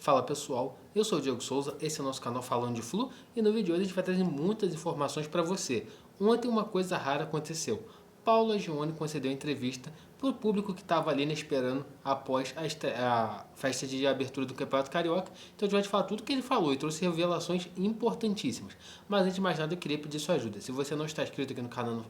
Fala pessoal, eu sou o Diego Souza, esse é o nosso canal Falando de Flu e no vídeo de hoje a gente vai trazer muitas informações para você. Ontem uma coisa rara aconteceu. Paulo Angione concedeu entrevista para o público que estava ali esperando após a festa de abertura do Campeonato Carioca. Então a gente vai te falar tudo o que ele falou e trouxe revelações importantíssimas. Mas antes de mais nada eu queria pedir sua ajuda. Se você não está inscrito aqui no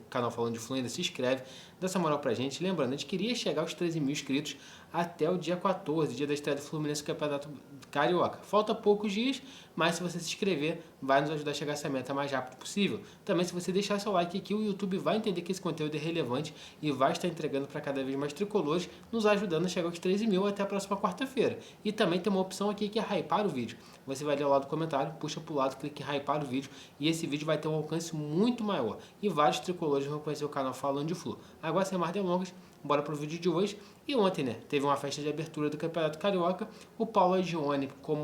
canal Falando de Flu ainda, se inscreve, dá essa moral pra gente. Lembrando, a gente queria chegar aos 13 mil inscritos até o dia 14, dia da estreia do Fluminense no Campeonato Carioca. Falta poucos dias, mas se você se inscrever, vai nos ajudar a chegar a essa meta o mais rápido possível. Também, se você deixar seu like aqui, o YouTube vai entender que esse conteúdo é relevante e vai estar entregando para cada vez mais tricolores, nos ajudando a chegar aos 13 mil até a próxima quarta-feira. E também tem uma opção aqui que é hypar o vídeo. Você vai ler lá do comentário, puxa para o lado, clique em hypar o vídeo e esse vídeo vai ter um alcance muito maior. E vários tricolores vão conhecer o canal Falando de Flu. Agora, sem mais delongas, bora pro vídeo de hoje. E ontem, teve uma festa de abertura do Campeonato Carioca. O Paulo Angione, como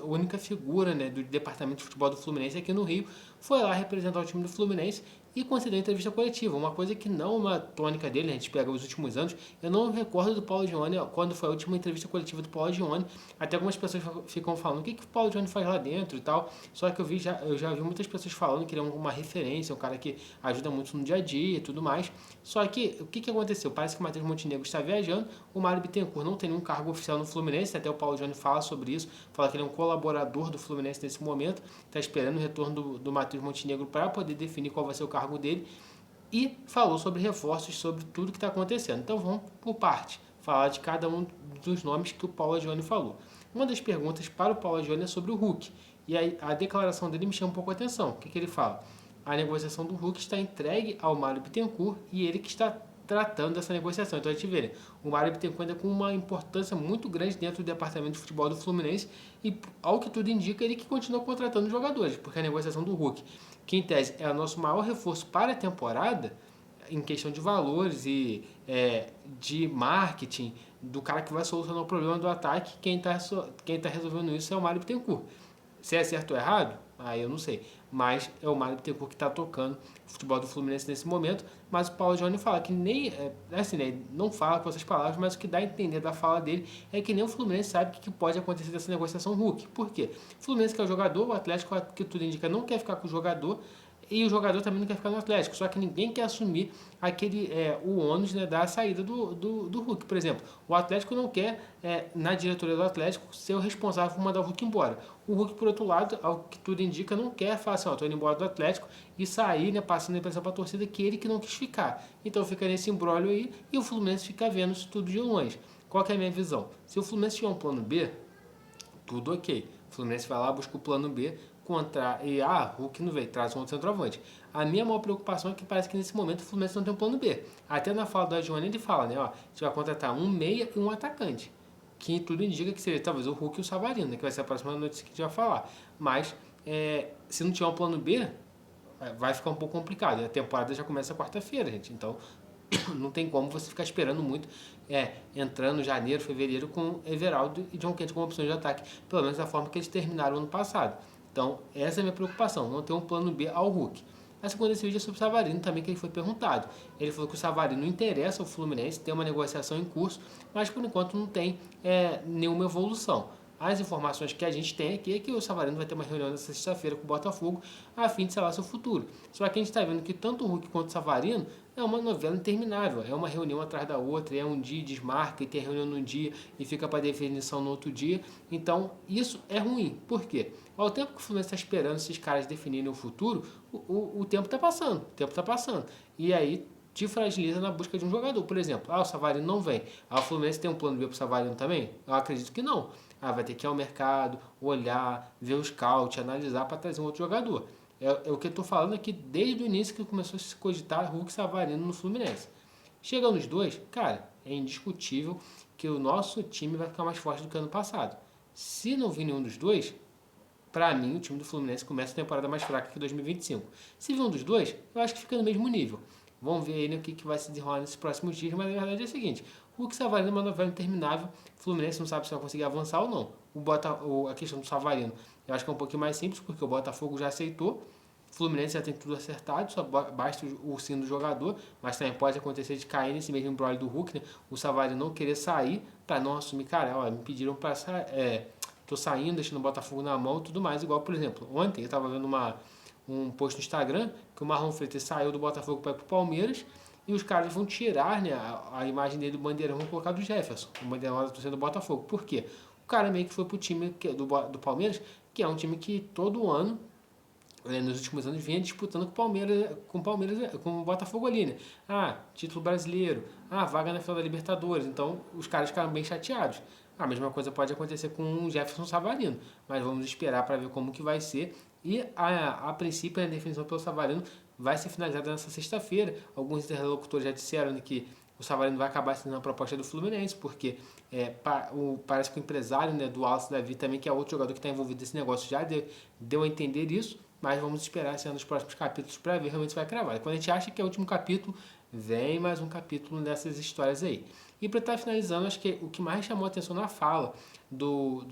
única figura, do departamento de futebol do Fluminense aqui no Rio, foi lá representar o time do Fluminense e concedeu entrevista coletiva. Uma coisa que não é uma tônica dele, a gente pega os últimos anos. Eu não recordo do Paulo Angione, quando foi a última entrevista coletiva do Paulo Angione. Até algumas pessoas ficam falando o que o Paulo Angione faz lá dentro e tal. Só que eu já vi muitas pessoas falando que ele é uma referência, um cara que ajuda muito no dia a dia e tudo mais. Só que o que aconteceu? Parece que o Matheus Montenegro está viajando, o Mário Bittencourt não tem nenhum cargo oficial no Fluminense, até o Paulo Angione fala sobre isso, fala que ele é um colaborador do Fluminense nesse momento, está esperando o retorno do Matheus Montenegro para poder definir qual vai ser o cargo dele, e falou sobre reforços, sobre tudo que está acontecendo. Então vamos por parte, falar de cada um dos nomes que o Paulo Angione falou. Uma das perguntas para o Paulo Angione é sobre o Hulk, e a declaração dele me chama um pouco a atenção. O que ele fala? A negociação do Hulk está entregue ao Mário Bittencourt e ele que está tratando dessa negociação. Então a gente vê, o Mário Bittencourt ainda com uma importância muito grande dentro do departamento de futebol do Fluminense e, ao que tudo indica, ele que continua contratando jogadores, porque a negociação do Hulk, que em tese é o nosso maior reforço para a temporada, em questão de valores e de marketing, do cara que vai solucionar o problema do ataque, quem tá resolvendo isso é o Mário Bittencourt. Se é certo ou errado, aí eu não sei. Mas é o Mário Bittencourt que está tocando o futebol do Fluminense nesse momento. Mas o Paulo Angione fala que nem... não fala com essas palavras, mas o que dá a entender da fala dele é que nem o Fluminense sabe o que pode acontecer dessa negociação Hulk. Por quê? O Fluminense quer o jogador, o Atlético, que tudo indica, não quer ficar com o jogador. E o jogador também não quer ficar no Atlético, só que ninguém quer assumir o ônus da saída do Hulk. Por exemplo, o Atlético não quer, na diretoria do Atlético, ser o responsável por mandar o Hulk embora. O Hulk, por outro lado, ao que tudo indica, não quer falar assim, tô indo embora do Atlético e sair, passando a impressão para a torcida que ele que não quis ficar. Então fica nesse imbróglio aí e o Fluminense fica vendo isso tudo de longe. Qual que é a minha visão? Se o Fluminense tiver um plano B, tudo ok. O Fluminense vai lá, busca o plano B, Hulk não veio, traz um outro centroavante. A minha maior preocupação é que parece que nesse momento o Fluminense não tem um plano B. Até na fala do Angione ele fala, a gente vai contratar um meia e um atacante. Que tudo indica que seria talvez o Hulk e o Savarino, que vai ser a próxima notícia que a gente vai falar. Mas, se não tiver um plano B, vai ficar um pouco complicado. E a temporada já começa quarta-feira, gente. Então, não tem como você ficar esperando muito, entrando em janeiro, fevereiro com Everaldo e John Kennedy como opções de ataque, pelo menos da forma que eles terminaram ano passado. Então, essa é a minha preocupação, não ter um plano B ao Hulk. A segunda desse vídeo é sobre o Savarino, também que ele foi perguntado. Ele falou que o Savarino não interessa ao Fluminense, tem uma negociação em curso, mas por enquanto não tem nenhuma evolução. As informações que a gente tem aqui é que o Savarino vai ter uma reunião nessa sexta-feira com o Botafogo a fim de selar seu futuro. Só que a gente está vendo que tanto o Hulk quanto o Savarino é uma novela interminável. É uma reunião atrás da outra, um dia desmarca e tem reunião num dia e fica para definição no outro dia. Então isso é ruim. Por quê? Ao tempo que o Fluminense está esperando esses caras definirem o futuro, o tempo está passando. O tempo está passando. E aí te fragiliza na busca de um jogador. Por exemplo, o Savarino não vem. O Fluminense tem um plano B para o Savarino também? Eu acredito que não. Vai ter que ir ao mercado, olhar, ver o scout, analisar para trazer um outro jogador. O que eu estou falando aqui desde o início que começou a se cogitar Hulk e Savarino no Fluminense. Chegando os dois, cara, é indiscutível que o nosso time vai ficar mais forte do que ano passado. Se não vir nenhum dos dois, para mim o time do Fluminense começa a temporada mais fraca que 2025. Se vir um dos dois, eu acho que fica no mesmo nível. Vamos ver aí o que vai se desenrolar nesses próximos dias, mas a verdade é a seguinte: Hulk e Savarino é uma novela interminável. O Fluminense não sabe se vai conseguir avançar ou não. A questão do Savarino, eu acho que é um pouquinho mais simples, porque o Botafogo já aceitou. O Fluminense já tem tudo acertado, só basta o sino do jogador, mas também pode acontecer de cair nesse mesmo embrolho do Hulk, O Savarino não querer sair para não assumir, cara, me pediram para tô saindo, deixando o Botafogo na mão e tudo mais. Igual, por exemplo, ontem eu estava vendo um post no Instagram que o Marlon Freitas saiu do Botafogo para ir pro Palmeiras e os caras vão tirar, né, a imagem dele do bandeirão, vão colocar do Jefferson, o bandeirão da torcida do Botafogo. Por quê? O cara meio que foi pro time do Palmeiras, que é um time que todo ano, nos últimos anos, vinha disputando com o Botafogo ali, né? Ah, título brasileiro, ah, vaga na final da Libertadores. Então, os caras ficaram bem chateados. A mesma coisa pode acontecer com o Jefferson Savarino, mas vamos esperar para ver como que vai ser. E a princípio, a definição pelo Savarino vai ser finalizada nessa sexta-feira. Alguns interlocutores já disseram, né, que o Savarino vai acabar assinando a proposta do Fluminense, porque parece que o empresário, né, do Wallace Davi também, que é outro jogador que está envolvido nesse negócio, já deu a entender isso, mas vamos esperar ser nos próximos capítulos para ver realmente se vai cravar. Quando a gente acha que é o último capítulo, vem mais um capítulo dessas histórias aí. E para estar finalizando, acho que o que mais chamou a atenção na fala do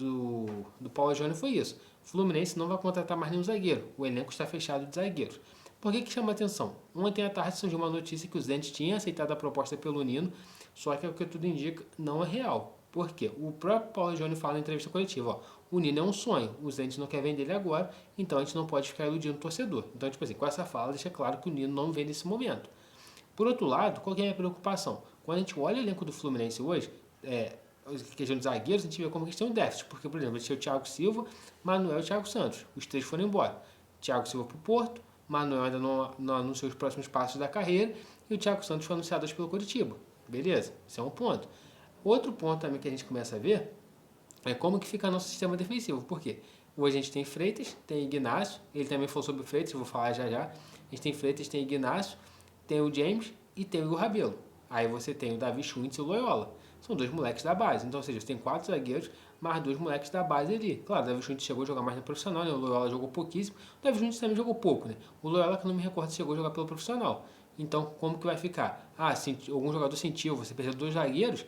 Paulo Júnior foi isso. O Fluminense não vai contratar mais nenhum zagueiro. O elenco está fechado de zagueiros. Por que chama atenção? Ontem à tarde surgiu uma notícia que o Zenit tinha aceitado a proposta pelo Nino, só que o que tudo indica não é real. Por quê? O próprio Paulo Júnior fala na entrevista coletiva, ó, o Nino é um sonho, o Zenit não quer vender ele agora, então a gente não pode ficar iludindo o torcedor. Então, tipo assim, com essa fala deixa claro que o Nino não vem nesse momento. Por outro lado, qual que é a minha preocupação? Quando a gente olha o elenco do Fluminense hoje, a questão de zagueiros, a gente vê como questão de déficit, porque, por exemplo, a gente tinha o Thiago Silva, Manuel e o Thiago Santos, os três foram embora. Thiago Silva para o Porto, Manuel ainda não anunciou os próximos passos da carreira e o Thiago Santos foi anunciado hoje pelo Curitiba. Beleza? Esse é um ponto. Outro ponto também que a gente começa a ver é como que fica nosso sistema defensivo. Por quê? Hoje a gente tem Freitas, tem Ignacio, ele também falou sobre o Freitas, eu vou falar já já. A gente tem Freitas, tem Ignacio, tem o James e tem o Igor Rabelo. Aí você tem o Davi Schwintz e o Loyola. São dois moleques da base. Então, ou seja, você tem 4 zagueiros, mais 2 moleques da base ali. Claro, o Davi Schwintz chegou a jogar mais no profissional, né? O Loyola jogou pouquíssimo. O Davi Schwintz também jogou pouco, né? O Loyola, que eu não me recordo, chegou a jogar pelo profissional. Então, como que vai ficar? Ah, se algum jogador sentiu, você perdeu 2 zagueiros,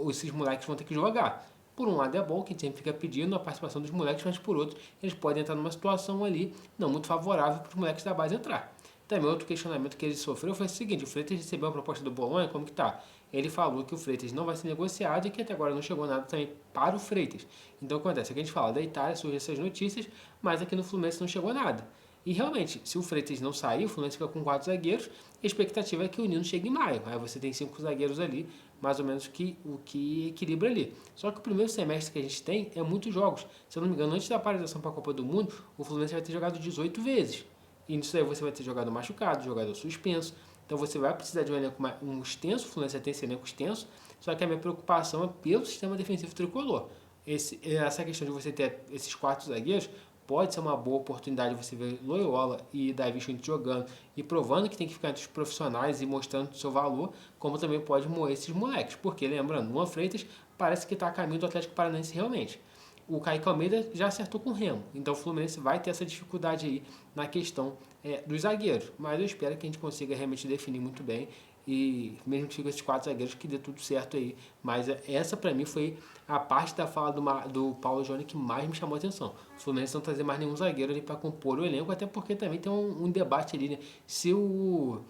esses moleques vão ter que jogar. Por um lado é bom, que a gente sempre fica pedindo a participação dos moleques, mas por outro, eles podem entrar numa situação ali não muito favorável para os moleques da base entrar. Também outro questionamento que ele sofreu foi o seguinte: o Freitas recebeu a proposta do Bolonha, como que tá? Ele falou que o Freitas não vai ser negociado e que até agora não chegou nada também para o Freitas. Então acontece, aqui a gente fala da Itália, surgem essas notícias, mas aqui no Fluminense não chegou nada. E realmente, se o Freitas não sair, o Fluminense fica com 4 zagueiros, a expectativa é que o Nino chegue em maio. Aí você tem 5 zagueiros ali, mais ou menos o que equilibra ali. Só que o primeiro semestre que a gente tem é muitos jogos. Se eu não me engano, antes da paralisação para a Copa do Mundo, o Fluminense vai ter jogado 18 vezes. E nisso aí você vai ter jogador machucado, jogador suspenso. Então você vai precisar de um elenco extenso, o Fluminense vai ter esse elenco extenso, só que a minha preocupação é pelo sistema defensivo tricolor. Essa questão de você ter esses 4 zagueiros pode ser uma boa oportunidade de você ver Loyola e Davi Schwintz jogando e provando que tem que ficar entre os profissionais e mostrando o seu valor, como também pode moer esses moleques. Porque, lembrando, Luan Freitas parece que está a caminho do Atlético Paranaense realmente. O Kaique Almeida já acertou com o Remo, então o Fluminense vai ter essa dificuldade aí na questão dos zagueiros, mas eu espero que a gente consiga realmente definir muito bem e mesmo que fique esses 4 zagueiros que dê tudo certo aí, mas essa para mim foi a parte da fala do Paulo Júnior que mais me chamou a atenção. O Fluminense não trazer mais nenhum zagueiro ali para compor o elenco, até porque também tem um debate ali, né, se o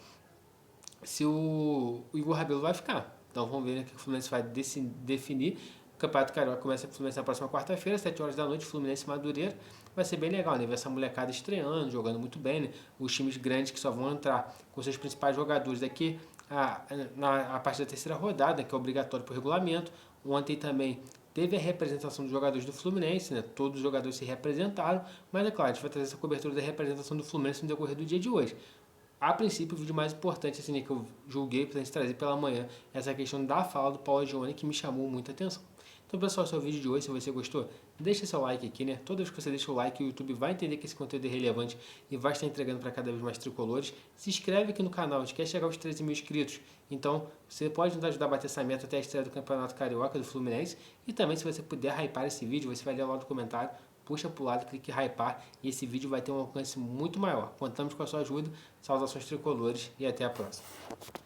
Igor Rabelo vai ficar. Então vamos ver, né, que o Fluminense vai definir. O Campeonato Carioca começa o Fluminense na próxima quarta-feira, 7 horas da noite, Fluminense e Madureira. Vai ser bem legal, né? Ver essa molecada estreando, jogando muito bem, né? Os times grandes que só vão entrar com seus principais jogadores daqui a partir da terceira rodada, que é obrigatório por regulamento. Ontem também teve a representação dos jogadores do Fluminense, né? Todos os jogadores se representaram, mas é claro, a gente vai trazer essa cobertura da representação do Fluminense no decorrer do dia de hoje. A princípio, o vídeo mais importante assim, né, que eu julguei para a gente trazer pela manhã essa questão da fala do Paulo Gione, que me chamou muita atenção. Então, pessoal, esse é o vídeo de hoje. Se você gostou, deixa seu like aqui, né? Toda vez que você deixa o like, o YouTube vai entender que esse conteúdo é relevante e vai estar entregando para cada vez mais tricolores. Se inscreve aqui no canal, a gente quer chegar aos 13 mil inscritos. Então, você pode nos ajudar a bater essa meta até a estreia do Campeonato Carioca do Fluminense. E também, se você puder hypar esse vídeo, você vai ler lá no comentário, puxa para o lado, clique em hypar e esse vídeo vai ter um alcance muito maior. Contamos com a sua ajuda. Saudações tricolores e até a próxima.